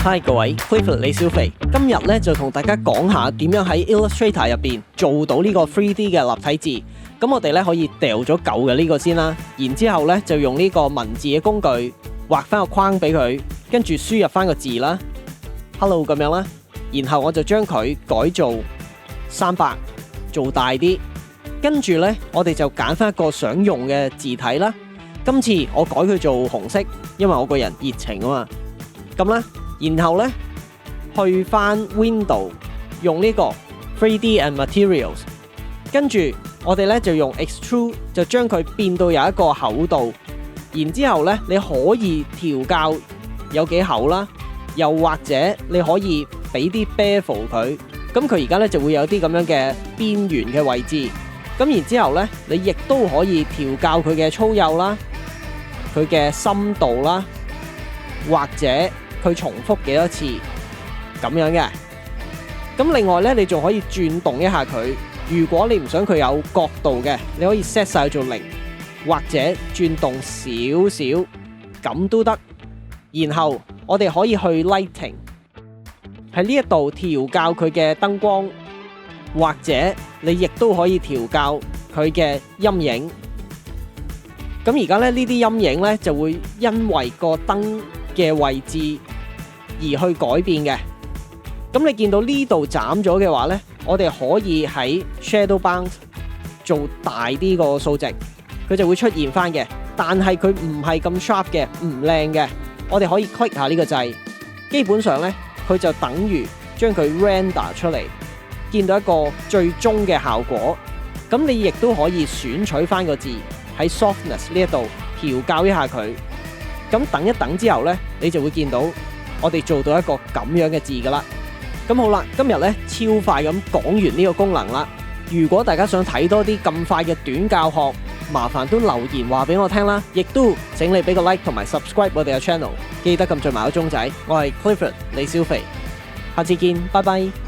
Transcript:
Hi 各位 Clifford 李小肥，今日咧就同大家講下點樣喺 Illustrator 入邊做到呢個 3D 嘅立體字。咁我哋咧可以掉咗舊嘅呢個先啦，然之後咧就用呢個文字嘅工具畫翻個框俾佢，跟住輸入翻個字啦 ，Hello 咁樣啦，然後我就將佢改做300，做大啲，跟住咧我哋就揀翻一個想用嘅字體啦。今次我改佢做紅色，因為我個人熱情啊嘛。咁啦，然後咧去翻 Window， 用呢個 3D and Materials， 跟住我哋咧就用 Extrude， 就將佢變到有一個厚度，然之後咧你可以調校有幾厚啦，又或者你可以俾啲 bevel 佢，咁佢而家咧就會有啲咁樣嘅邊緣嘅位置，咁然之後咧你亦都可以調校佢嘅粗幼啦，佢嘅深度啦，或者佢重複幾多次咁樣嘅。咁另外咧，你仲可以轉動一下佢。如果你唔想佢有角度嘅，你可以 set 晒做0，或者轉動少少咁都得。然後我哋可以去 Lighting， 喺呢一度調校佢嘅燈光，或者你亦都可以調校佢嘅陰影。咁而家咧呢啲陰影咧就會因為個燈嘅位置而去改變嘅。咁你見到呢度斬咗嘅話呢，我哋可以喺 Shadow Bound 做大啲個數值，佢就會出現翻嘅。但係佢唔係咁 sharp 嘅，唔靚嘅。我哋可以 click 下呢個掣，基本上呢，佢就等於將佢 render 出嚟，見到一個最終嘅效果。咁你亦都可以選取翻個字喺 Softness 呢一度調校一下佢。咁等一等之後呢，你就會見到我哋做到一個咁樣嘅字噶啦。咁好啦，今日咧超快咁講完呢個功能啦。如果大家想睇多啲咁快嘅短教學，麻煩都留言話俾我聽啦。亦都請你俾個 like 同埋 subscribe 我哋嘅 channel， 記得撳著埋個鐘仔。我係 Clifford 李小肥，下次見，拜拜。